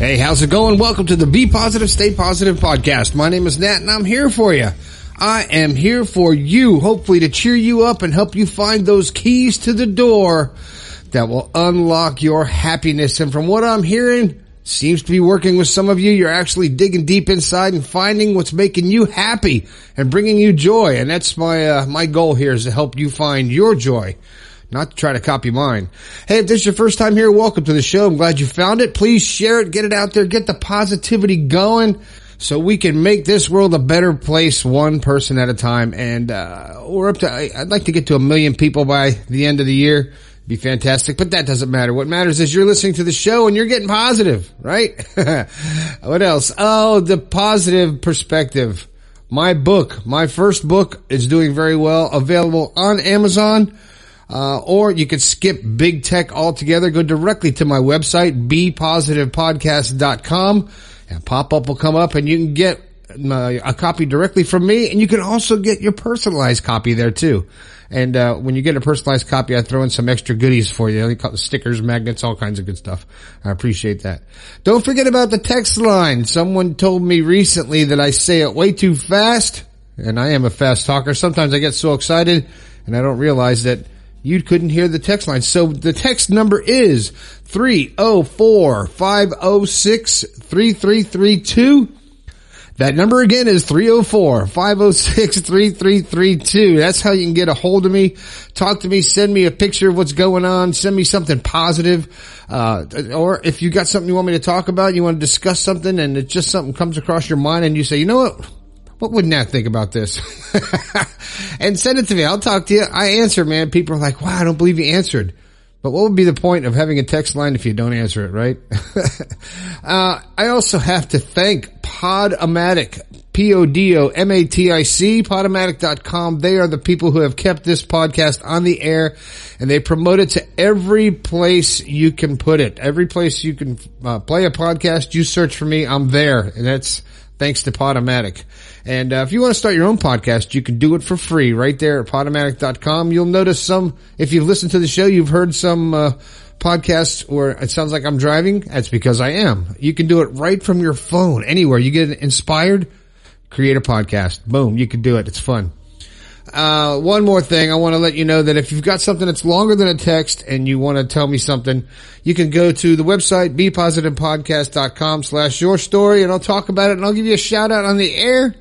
Hey, how's it going? Welcome to the Be Positive, Stay Positive podcast. My name is Nat and I'm here for you. I am here for you, hopefully to cheer you up and help you find those keys to the door that will unlock your happiness. And from what I'm hearing, seems to be working with some of you. You're actually digging deep inside and finding what's making you happy and bringing you joy. And that's my goal here, is to help you find your joy, not to try to copy mine. Hey, if this is your first time here, welcome to the show. I'm glad you found it. Please share it, get it out there, get the positivity going so we can make this world a better place one person at a time. And we're up to, I'd like to get to 1 million people by the end of the year. Be fantastic, but that doesn't matter. What matters is you're listening to the show and you're getting positive, right? What else? Oh, the positive perspective. My book, my first book, is doing very well, available on Amazon. Or you could skip big tech altogether. Go directly to my website, bepositivepodcast.com, and pop-up will come up and you can get a copy directly from me, and you can also get your personalized copy there too. And when you get a personalized copy, I throw in some extra goodies for you. They call it stickers, magnets, all kinds of good stuff. I appreciate that. Don't forget about the text line. Someone told me recently that I say it way too fast, and I am a fast talker. Sometimes I get so excited and I don't realize that you couldn't hear the text line. So the text number is 304-506-3332. That number again is 304-506-3332. That's how you can get a hold of me. Talk to me, send me a picture of what's going on, send me something positive. Or if you got something you want me to talk about, you want to discuss something, and it's just something comes across your mind and you say, you know what would Nat think about this? And send it to me. I'll talk to you. I answer, man. People are like, wow, I don't believe you answered. But what would be the point of having a text line if you don't answer it, right? I also have to thank Podomatic, Podomatic, Podomatic.com. They are the people who have kept this podcast on the air, and they promote it to every place you can put it. Every place you can play a podcast, you search for me, I'm there. And that's thanks to Podomatic. And if you want to start your own podcast, you can do it for free right there at Podomatic.com. You'll notice if you've listened to the show, you've heard some podcasts where it sounds like I'm driving. That's because I am. You can do it right from your phone, anywhere. You get inspired, create a podcast. Boom, you can do it. It's fun. One more thing. I want to let you know that if you've got something that's longer than a text and you want to tell me something, you can go to the website, bepositivepodcast.com/your story, and I'll talk about it and I'll give you a shout out on the air.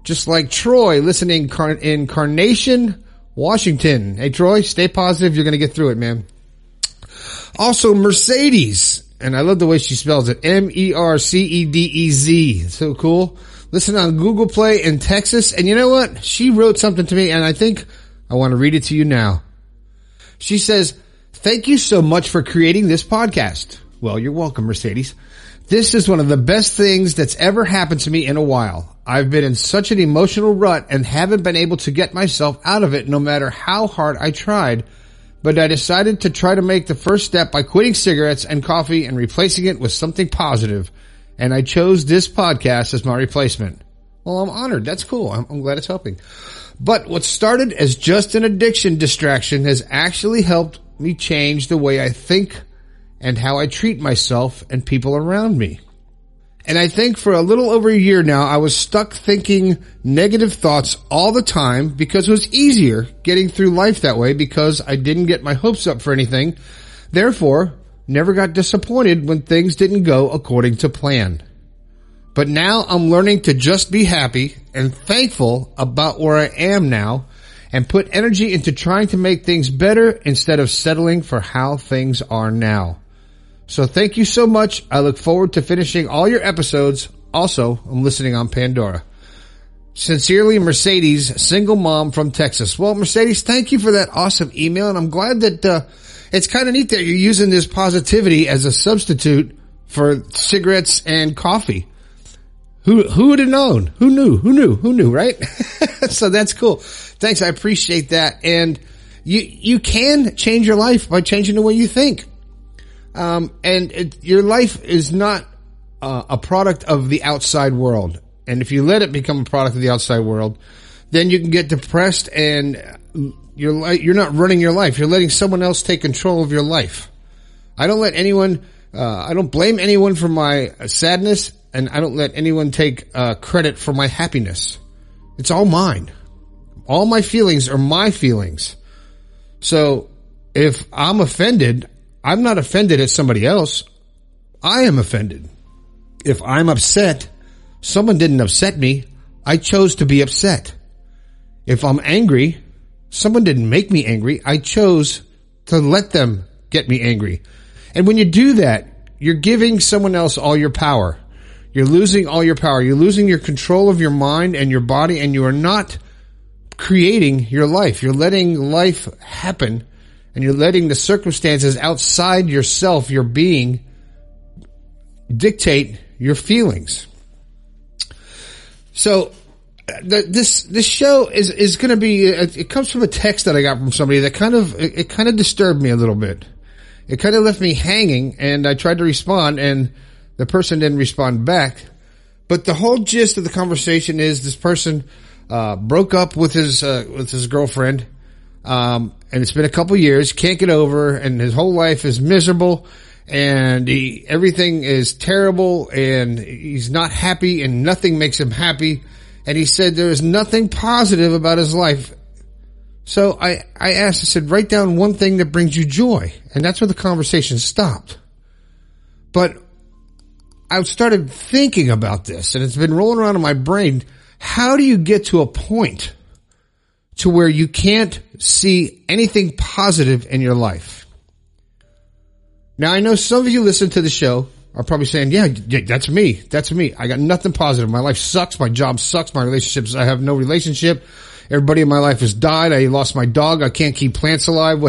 Just like Troy listening in Carnation, Washington. Hey, Troy, stay positive. You're going to get through it, man. Also, Mercedes, and I love the way she spells it, Mercedez. So cool. Listen on Google Play in Texas. And you know what? She wrote something to me, and I think I want to read it to you now. She says, thank you so much for creating this podcast. Well, you're welcome, Mercedes. This is one of the best things that's ever happened to me in a while. I've been in such an emotional rut and haven't been able to get myself out of it no matter how hard I tried. But I decided to try to make the first step by quitting cigarettes and coffee and replacing it with something positive. And I chose this podcast as my replacement. Well, I'm honored. That's cool. I'm glad it's helping. But what started as just an addiction distraction has actually helped me change the way I think and how I treat myself and people around me. And I think for a little over a year now, I was stuck thinking negative thoughts all the time because it was easier getting through life that way because I didn't get my hopes up for anything. Therefore, never got disappointed when things didn't go according to plan. But now I'm learning to just be happy and thankful about where I am now and put energy into trying to make things better instead of settling for how things are now. So thank you so much. I look forward to finishing all your episodes. Also, I'm listening on Pandora. Sincerely, Mercedes, single mom from Texas. Well, Mercedes, thank you for that awesome email. And I'm glad that it's kind of neat that you're using this positivity as a substitute for cigarettes and coffee. Who would have known? Who knew, right? So that's cool. Thanks. I appreciate that. And you can change your life by changing the way you think. Your life is not a product of the outside world. And if you let it become a product of the outside world, then you can get depressed and you're not running your life. You're letting someone else take control of your life. I don't let anyone I don't blame anyone for my sadness, and I don't let anyone take credit for my happiness. It's all mine. All my feelings are my feelings. So if I'm offended, I'm not offended at somebody else. I am offended. If I'm upset, someone didn't upset me. I chose to be upset. If I'm angry, someone didn't make me angry. I chose to let them get me angry. And when you do that, you're giving someone else all your power. You're losing all your power. You're losing your control of your mind and your body, and you are not creating your life. You're letting life happen, and you're letting the circumstances outside yourself, your being, dictate your feelings. So this show is going to be, it comes from a text that I got from somebody that kind of disturbed me a little bit. It kind of left me hanging, and I tried to respond, and the person didn't respond back. But the whole gist of the conversation is this person broke up with his girlfriend, and it's been a couple years, can't get over, and his whole life is miserable, and everything is terrible, and he's not happy, and nothing makes him happy. And he said there is nothing positive about his life. So I asked, I said, write down one thing that brings you joy. And that's where the conversation stopped. But I started thinking about this, and it's been rolling around in my brain. How do you get to a point to where you can't see anything positive in your life? Now, I know some of you listen to the show are probably saying, yeah, that's me. That's me. I got nothing positive. My life sucks. My job sucks. My relationships, I have no relationship. Everybody in my life has died. I lost my dog. I can't keep plants alive.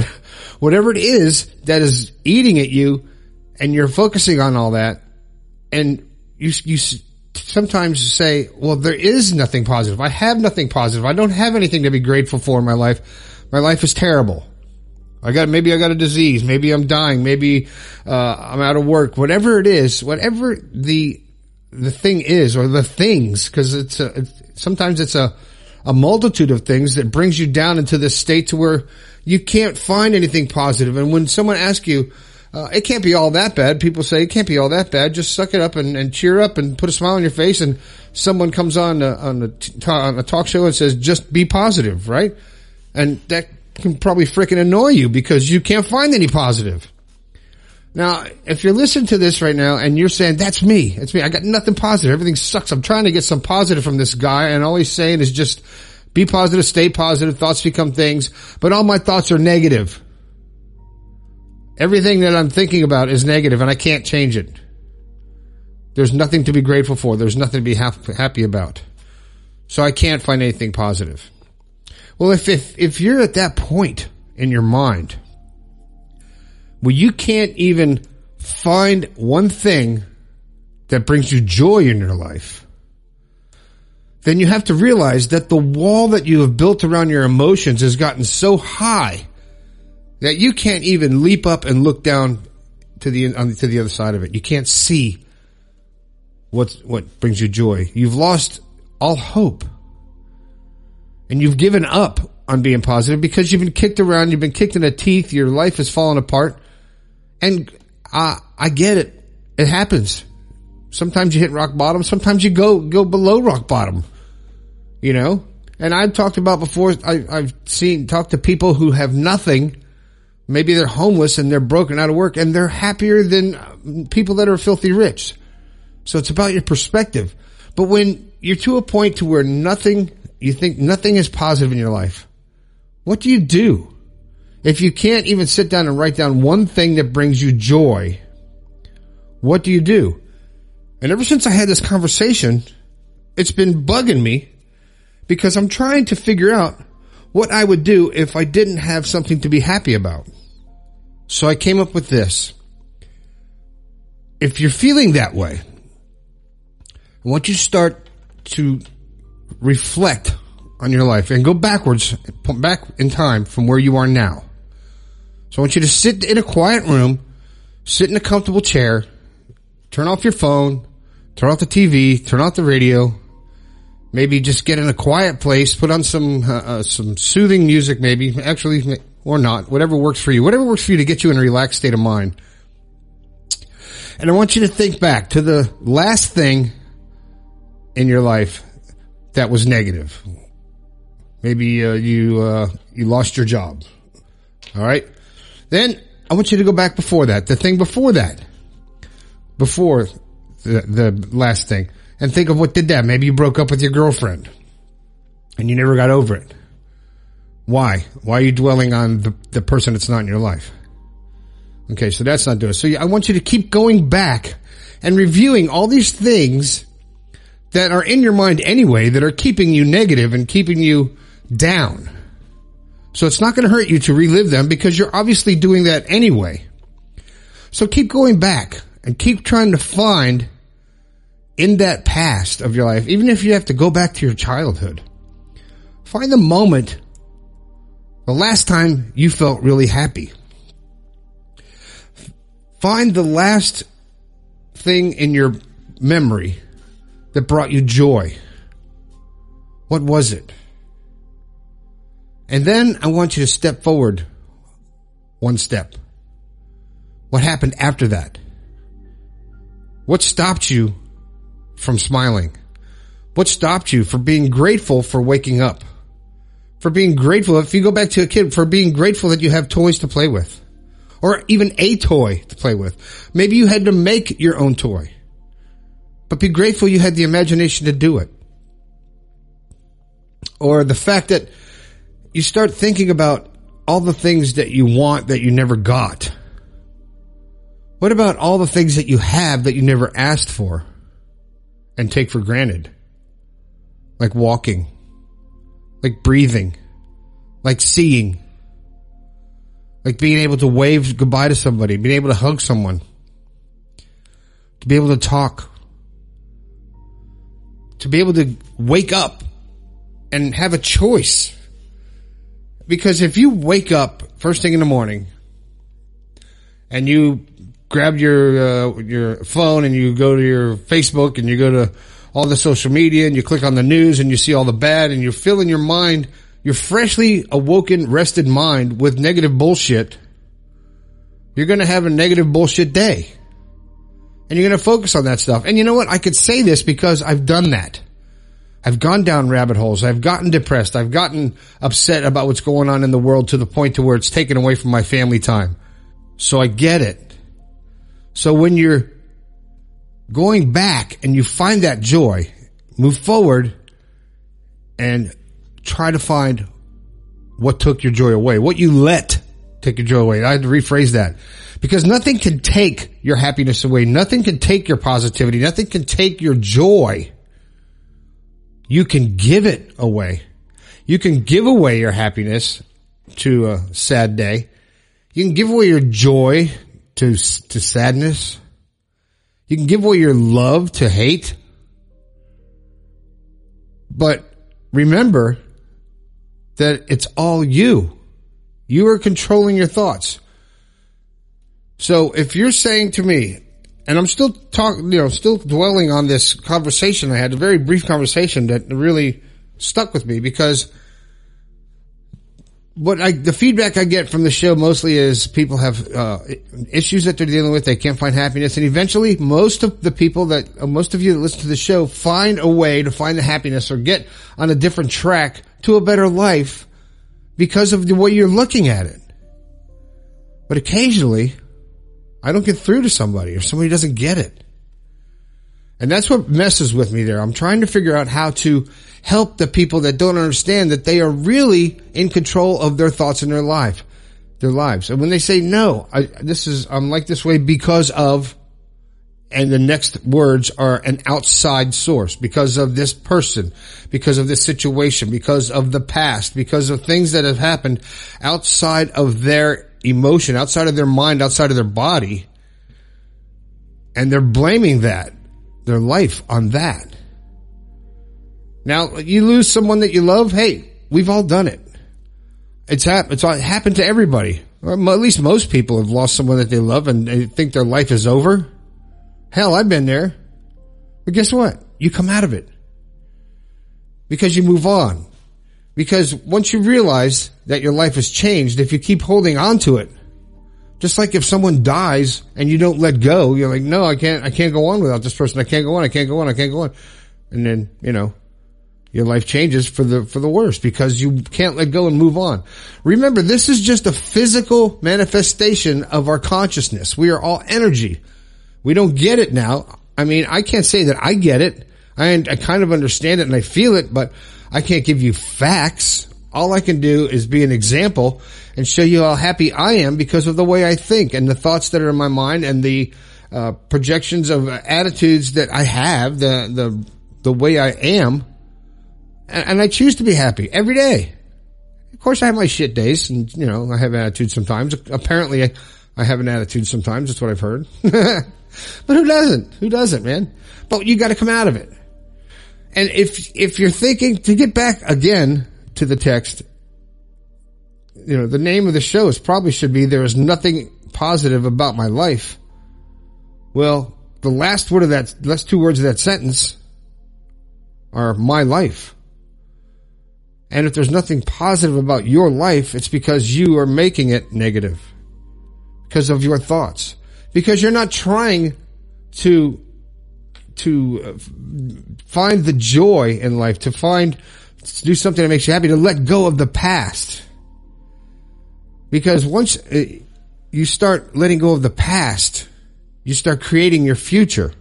Whatever it is that is eating at you, and you're focusing on all that, and you sometimes say, well, there is nothing positive. I have nothing positive. I don't have anything to be grateful for in my life. My life is terrible. Maybe I got a disease. Maybe I'm dying. Maybe, I'm out of work. Whatever it is, whatever the thing is, or the things, cause sometimes it's a multitude of things that brings you down into this state to where you can't find anything positive. And when someone asks you, it can't be all that bad. People say it can't be all that bad. Just suck it up and cheer up and put a smile on your face. And someone comes on a talk show and says, just be positive, right? And that can probably freaking annoy you because you can't find any positive. Now, if you're listening to this right now and you're saying, that's me, it's me, I got nothing positive, everything sucks, I'm trying to get some positive from this guy, and all he's saying is just be positive, stay positive, thoughts become things, but all my thoughts are negative. Everything that I'm thinking about is negative, and I can't change it. There's nothing to be grateful for. There's nothing to be happy about. So I can't find anything positive. Well, if you're at that point in your mind where you can't even find one thing that brings you joy in your life, then you have to realize that the wall that you have built around your emotions has gotten so high that you can't even leap up and look down to the other side of it. You can't see what brings you joy. You've lost all hope. And you've given up on being positive because you've been kicked around, you've been kicked in the teeth, your life has fallen apart. And I get it. It happens. Sometimes you hit rock bottom, sometimes you go below rock bottom. You know? And I've talked about before, I've talked to people who have nothing. Maybe they're homeless and they're broken out of work, and they're happier than people that are filthy rich. So it's about your perspective. But when you're to a point to where you think nothing is positive in your life, what do you do? If you can't even sit down and write down one thing that brings you joy, what do you do? And ever since I had this conversation, it's been bugging me because I'm trying to figure out what I would do if I didn't have something to be happy about. So I came up with this. If you're feeling that way, I want you to start to reflect on your life and go back in time from where you are now. So I want you to sit in a quiet room, sit in a comfortable chair, turn off your phone, turn off the TV, turn off the radio, maybe just get in a quiet place, put on some soothing music maybe, actually, or not, whatever works for you to get you in a relaxed state of mind. And I want you to think back to the last thing in your life that was negative. Maybe you lost your job. All right. Then I want you to go back before that, the thing before that, before the last thing, and think of what did that. Maybe you broke up with your girlfriend and you never got over it. Why? Why are you dwelling on the person that's not in your life? Okay, so that's not doing it. So I want you to keep going back and reviewing all these things that are in your mind anyway that are keeping you negative and keeping you down. So it's not going to hurt you to relive them because you're obviously doing that anyway. So keep going back and keep trying to find in that past of your life, even if you have to go back to your childhood, find the moment, the last time you felt really happy. Find the last thing in your memory that brought you joy. What was it? And then I want you to step forward one step. What happened after that? What stopped you from smiling? What stopped you from being grateful for waking up? For being grateful, if you go back to a kid, for being grateful that you have toys to play with. Or even a toy to play with. Maybe you had to make your own toy. But be grateful you had the imagination to do it. Or the fact that you start thinking about all the things that you want that you never got. What about all the things that you have that you never asked for and take for granted? Like walking, like breathing, like seeing, like being able to wave goodbye to somebody, being able to hug someone, to be able to talk, to be able to wake up and have a choice. Because if you wake up first thing in the morning and you grab your phone and you go to your Facebook and you go to all the social media and you click on the news and you see all the bad and you fill in your mind, your freshly awoken, rested mind with negative bullshit, you're going to have a negative bullshit day. And you're going to focus on that stuff. And you know what? I could say this because I've done that. I've gone down rabbit holes. I've gotten depressed. I've gotten upset about what's going on in the world to the point to where it's taken away from my family time. So I get it. So when you're going back and you find that joy, move forward and try to find what took your joy away, what you let take your joy away. I had to rephrase that because nothing can take your happiness away. Nothing can take your positivity. Nothing can take your joy. You can give it away. You can give away your happiness to a sad day. You can give away your joy to sadness. You can give away your love to hate. But remember that it's all you. You are controlling your thoughts. So if you're saying to me, and I'm still still dwelling on this conversation I had, a very brief conversation that really stuck with me because the feedback I get from the show mostly is people have issues that they're dealing with. They can't find happiness. And eventually most of you that listen to the show find a way to find the happiness or get on a different track to a better life because of the way you're looking at it. But occasionally I don't get through to somebody or somebody doesn't get it. And that's what messes with me there. I'm trying to figure out how to help the people that don't understand that they are really in control of their thoughts and their lives. And when they say, no, I'm like this way because of, and the next words are an outside source, because of this person, because of this situation, because of the past, because of things that have happened outside of their emotion, outside of their mind, outside of their body. And they're blaming their life on that. Now, you lose someone that you love. Hey, we've all done it. It's happened to everybody. Or at least most people have lost someone that they love and they think their life is over. Hell, I've been there. But guess what? You come out of it. Because you move on. Because once you realize that your life has changed, if you keep holding on to it, Just like if someone dies and you don't let go, you're like, no, I can't go on without this person. I can't go on. And then, your life changes for the worse because you can't let go and move on. Remember, this is just a physical manifestation of our consciousness. We are all energy. We don't get it now. I mean, I can't say that I get it. I kind of understand it and I feel it, but I can't give you facts. All I can do is be an example and show you how happy I am because of the way I think and the thoughts that are in my mind and the projections of attitudes that I have, the way I am. And I choose to be happy every day. Of course, I have my shit days and, I have attitude sometimes. Apparently, I have an attitude sometimes. That's what I've heard. But who doesn't? Who doesn't, man? But you got to come out of it. And if you're thinking, to get back again to the text, the name of the show probably should be "There is Nothing Positive About My Life." Well, the last two words of that sentence are "my life." And if there's nothing positive about your life, it's because you are making it negative. Because of your thoughts. Because you're not trying to find the joy in life, to do something that makes you happy, to let go of the past. Because once you start letting go of the past, you start creating your future.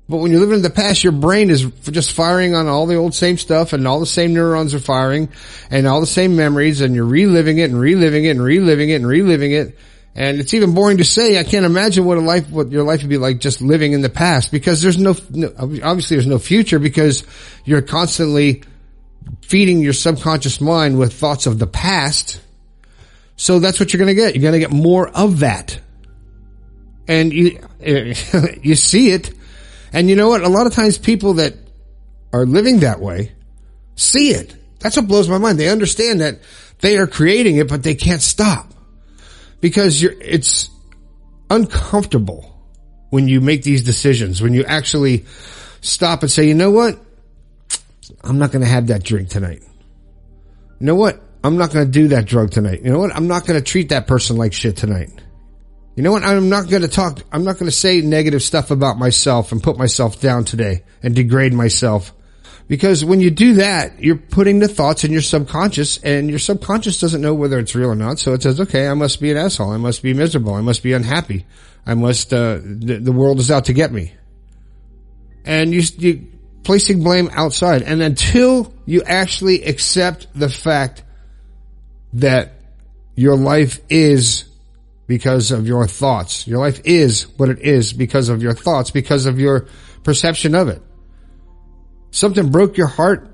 But when you live in the past, your brain is just firing on all the old same stuff, and all the same neurons are firing, and all the same memories, and you're reliving it and reliving it and reliving it and reliving it. And it's even boring to say. I can't imagine what your life would be like just living in the past, because obviously there's no future, because you're constantly feeding your subconscious mind with thoughts of the past. So that's what you're going to get. You're going to get more of that. And you see it. And you know what? A lot of times people that are living that way see it. That's what blows my mind. They understand that they are creating it, but they can't stop. Because it's uncomfortable when you make these decisions, when you actually stop and say, you know what? I'm not going to have that drink tonight. You know what? I'm not going to do that drug tonight. You know what? I'm not going to treat that person like shit tonight. You know what? I'm not going to say negative stuff about myself and put myself down today and degrade myself. Because when you do that, you're putting the thoughts in your subconscious, and your subconscious doesn't know whether it's real or not. So it says, okay, I must be an asshole. I must be miserable. I must be unhappy. The world is out to get me. And you're placing blame outside. And until you actually accept the fact that your life is because of your thoughts. Your life is what it is because of your thoughts, because of your perception of it. Something broke your heart.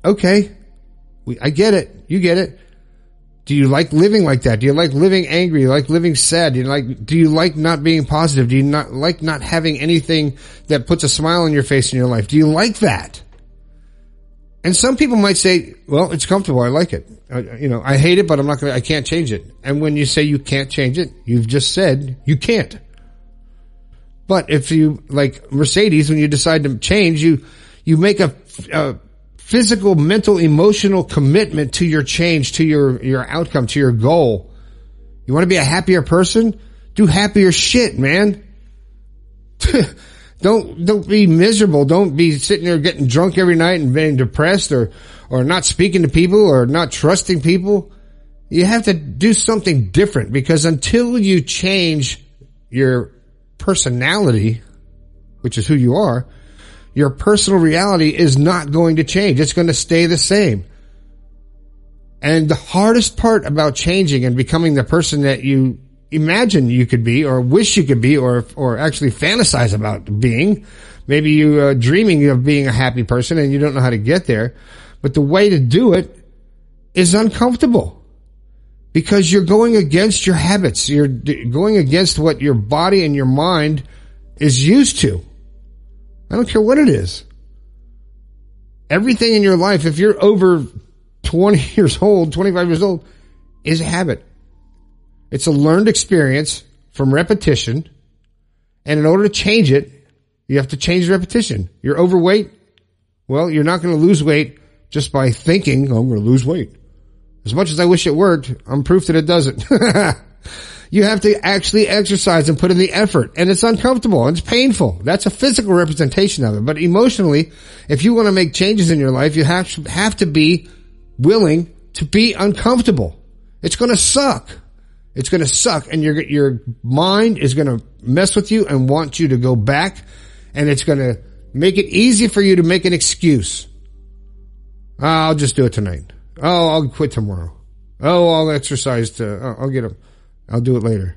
Okay. I get it. You get it. Do you like living like that? Do you like living angry? Do you like living sad? Do you like not being positive? Do you not like not having anything that puts a smile on your face in your life? Do you like that? And some people might say, well, it's comfortable. I like it. I hate it, but I can't change it. And when you say you can't change it, you've just said you can't. But if you, like Mercedes, when you decide to change, you make a physical, mental, emotional commitment to your change, to your outcome, to your goal. You want to be a happier person? Do happier shit, man. Don't be miserable. Don't be sitting there getting drunk every night and being depressed or not speaking to people or not trusting people. You have to do something different, because until you change your personality, which is who you are, your personal reality is not going to change. It's going to stay the same. And the hardest part about changing and becoming the person that you imagine you could be, or wish you could be, or actually fantasize about being. Maybe you're dreaming of being a happy person and you don't know how to get there. But the way to do it is uncomfortable, because you're going against your habits. You're going against what your body and your mind is used to. I don't care what it is. Everything in your life, if you're over 20 years old, 25 years old, is a habit. It's a learned experience from repetition. And in order to change it, you have to change repetition. You're overweight. Well, you're not going to lose weight just by thinking, oh, I'm going to lose weight. As much as I wish it worked, I'm proof that it doesn't. You have to actually exercise and put in the effort, and it's uncomfortable and it's painful. That's a physical representation of it. But emotionally, if you want to make changes in your life, you have to be willing to be uncomfortable. It's going to suck. It's going to suck, and your mind is going to mess with you and want you to go back, and it's going to make it easy for you to make an excuse. I'll just do it tonight. Oh, I'll quit tomorrow. Oh, I'll exercise I'll do it later.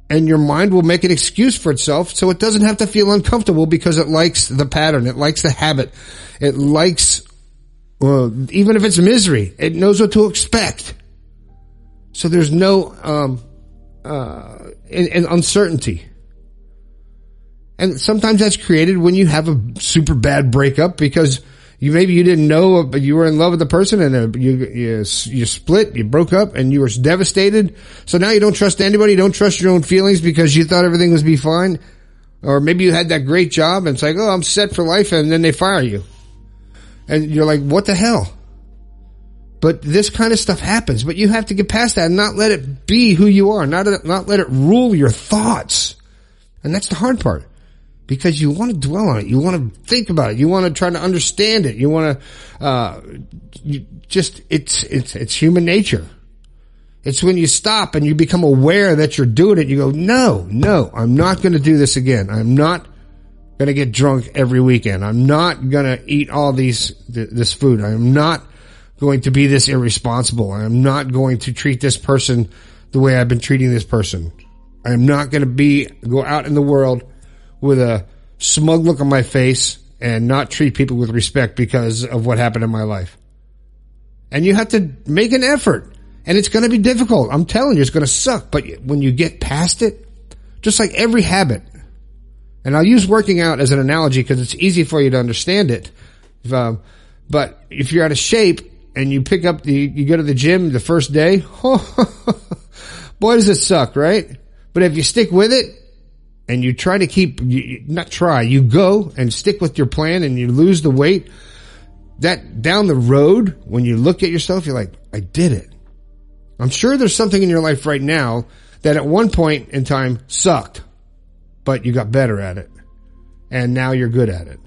And your mind will make an excuse for itself so it doesn't have to feel uncomfortable because it likes the pattern. It likes the habit. It likes, even if it's misery, it knows what to expect. So there's no, uncertainty. And sometimes that's created when you have a super bad breakup because maybe you didn't know, but you were in love with the person and you split, you broke up and you were devastated. So now you don't trust anybody, you don't trust your own feelings because you thought everything was be fine. Or maybe you had that great job and it's like, oh, I'm set for life, and then they fire you. And you're like, what the hell? But this kind of stuff happens, but you have to get past that and not let it be who you are, not let it rule your thoughts. And that's the hard part. Because you want to dwell on it. You want to think about it. You want to try to understand it. You want to, it's human nature. It's when you stop and you become aware that you're doing it. You go, no, I'm not going to do this again. I'm not going to get drunk every weekend. I'm not going to eat all this food. I'm not going to be this irresponsible. I'm not going to treat this person the way I've been treating this person. I'm not going to go out in the world with a smug look on my face and not treat people with respect because of what happened in my life. And you have to make an effort, and it's going to be difficult. I'm telling you, it's going to suck. But when you get past it, just like every habit, and I'll use working out as an analogy because it's easy for you to understand it. But if you're out of shape and you you go to the gym the first day, boy, does it suck, right? But if you stick with it, and you try to you go and stick with your plan and you lose the weight, that down the road, when you look at yourself, you're like, I did it. I'm sure there's something in your life right now that at one point in time sucked, but you got better at it. And now you're good at it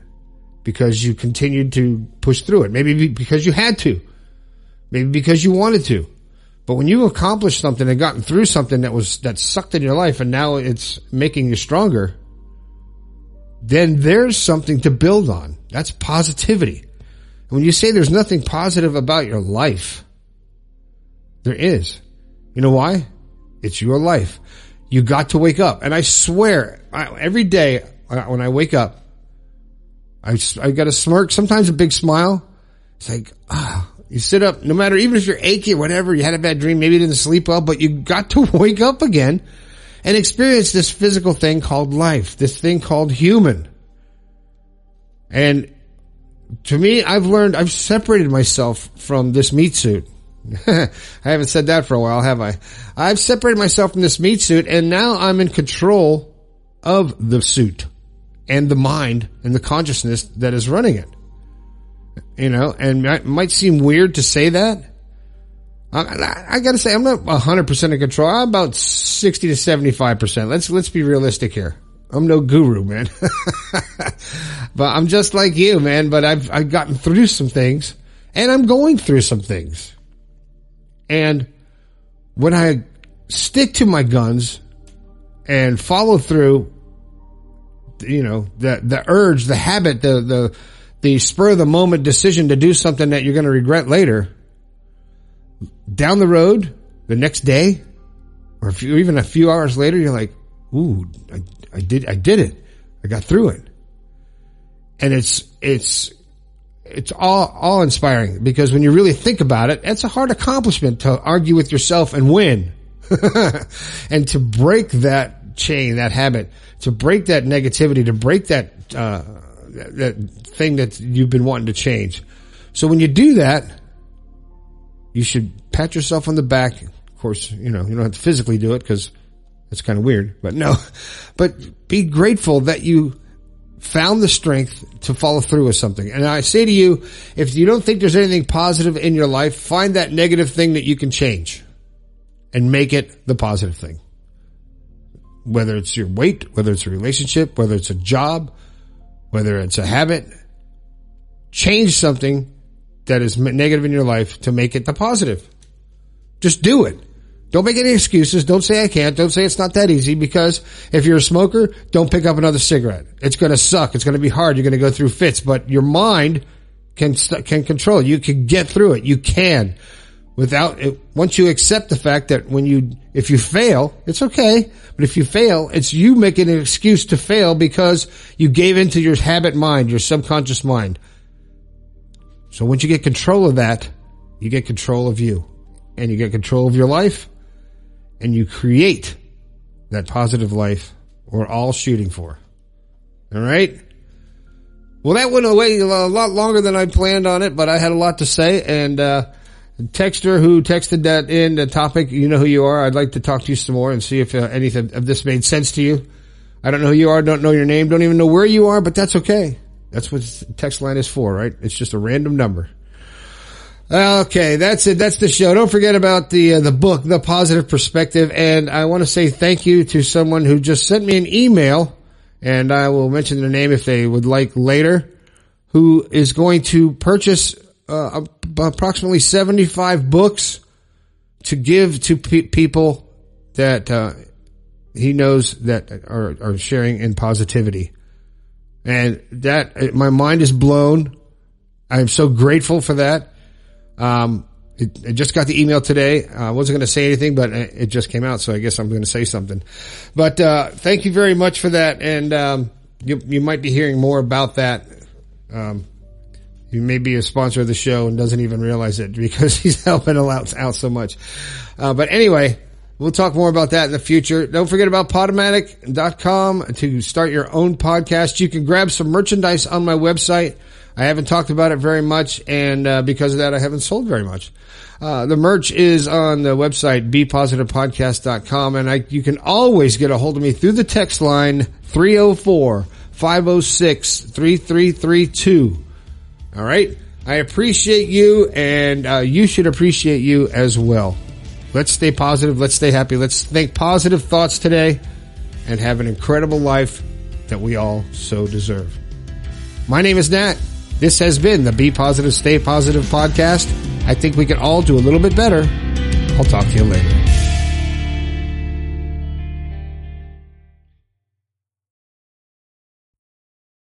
because you continued to push through it. Maybe because you had to. Maybe because you wanted to. But when you accomplished something and gotten through something that sucked in your life and now it's making you stronger, then there's something to build on. That's positivity. And when you say there's nothing positive about your life, there is. You know why? It's your life. You got to wake up. And I swear, every day when I wake up, I got a smirk, sometimes a big smile. It's like, you sit up, no matter, even if you're achy or whatever, you had a bad dream, maybe you didn't sleep well, but you got to wake up again and experience this physical thing called life, this thing called human. And to me, I've separated myself from this meat suit. I haven't said that for a while, have I? I've separated myself from this meat suit, and now I'm in control of the suit and the mind and the consciousness that is running it. You know, and it might seem weird to say that. I gotta say, I'm not 100% in control. I'm about 60 to 75%. Let's be realistic here. I'm no guru, man. But I'm just like you, man. But I've gotten through some things, and I'm going through some things. And when I stick to my guns and follow through, you know, the urge, the habit, the spur of the moment decision to do something that you're going to regret later, down the road, the next day, or even a few hours later, you're like, ooh, I did it. I got through it. And it's all inspiring, because when you really think about it, it's a hard accomplishment to argue with yourself and win. And to break that chain, that habit, to break that negativity, to break that thing that you've been wanting to change. So when you do that, you should pat yourself on the back. Of course, you know, you don't have to physically do it because that's kind of weird, but be grateful that you found the strength to follow through with something. And I say to you, if you don't think there's anything positive in your life, find that negative thing that you can change. and make it the positive thing. Whether it's your weight, whether it's a relationship, whether it's a job, whether it's a habit, change something that is negative in your life to make it the positive. Just do it. Don't make any excuses. Don't say I can't. Don't say it's not that easy, because if you're a smoker, don't pick up another cigarette. It's going to suck. It's going to be hard. You're going to go through fits, but your mind can control it. You can get through it. You can. Without it, once you accept the fact that if you fail, it's okay. But if you fail, it's you making an excuse to fail because you gave into your habit mind, your subconscious mind. So once you get control of that, you get control of you, and you get control of your life, and you create that positive life we're all shooting for. All right. Well, that went away a lot longer than I planned on it, but I had a lot to say, and, texter who texted that in the topic, you know who you are. I'd like to talk to you some more and see if anything of this made sense to you. I don't know who you are, don't know your name, don't even know where you are, but that's okay. That's what text line is for, right? It's just a random number. Okay, that's it. That's the show. Don't forget about the book, The Positive Perspective. And I want to say thank you to someone who just sent me an email, and I will mention their name if they would like later, who is going to purchase approximately 75 books to give to people that he knows that are sharing in positivity. And that, my mind is blown. I'm so grateful for that. I just got the email today. I wasn't going to say anything, but it just came out, so I guess I'm going to say something. But thank you very much for that, and you might be hearing more about that. He may be a sponsor of the show and doesn't even realize it because he's helping out so much. But anyway, we'll talk more about that in the future. Don't forget about Podomatic.com to start your own podcast. You can grab some merchandise on my website. I haven't talked about it very much, and because of that, I haven't sold very much. The merch is on the website, bepositivepodcast.com, and you can always get a hold of me through the text line 304-506-3332. All right. I appreciate you, and you should appreciate you as well. Let's stay positive. Let's stay happy. Let's think positive thoughts today and have an incredible life that we all so deserve. My name is Nat. This has been the Be Positive, Stay Positive podcast. I think we can all do a little bit better. I'll talk to you later.